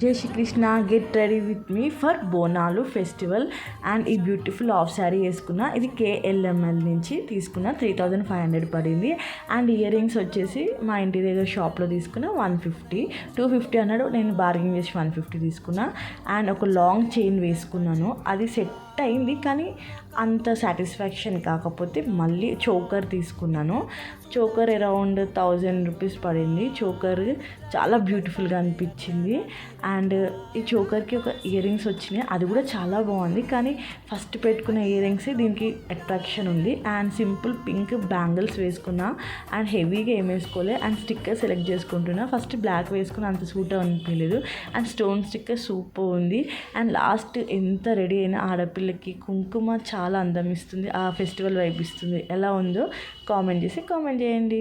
జై Srikrishna. Get ready with me for Bonalu festival. And ఈ beautiful half sari వేసుకున్నా. ఇది KLML నుంచి తీసుకున్న 3500 పడింది. అండ్ ఇయర్ రింగ్స్ వచ్చేసి మా ఇంటి దగ్గర షాప్లో తీసుకున్న 150, 250 అన్నాడు. నేను బార్గెన్ చేసి 150 తీసుకున్నా. అండ్ ఒక లాంగ్ చైన్ వేసుకున్నాను. అది సెట్ అయింది కానీ అంత సాటిస్ఫాక్షన్ కాకపోతే మళ్ళీ చోకర్ తీసుకున్నాను. చోకర్ అరౌండ్ 1000 రూపీస్ పడింది. చోకర్ చాలా బ్యూటిఫుల్గా అనిపించింది. అండ్ ఈ చోకర్కి ఒక ఇయర్ రింగ్స్ వచ్చినాయి, అది కూడా చాలా బాగుంది. కానీ ఫస్ట్ పెట్టుకున్న ఇయర్ రింగ్స్ దీనికి అట్రాక్షన్ ఉంది. అండ్ సింపుల్ పింక్ బ్యాంగిల్స్ వేసుకున్నా. అండ్ హెవీగా ఏం వేసుకోలే. అండ్ స్టిక్కర్ సెలెక్ట్ చేసుకుంటున్నా. ఫస్ట్ బ్లాక్ వేసుకున్న అంత సూట్ అనిపించలేదు. అండ్ స్టోన్ స్టిక్కర్ సూపర్ ఉంది. అండ్ లాస్ట్ ఎంత రెడీ అయినా ఆడపిల్లకి కుంకుమ చాలా అందం ఇస్తుంది, ఆ ఫెస్టివల్ వైబ్ ఇస్తుంది. ఎలా ఉందో కామెంట్ చేయండి.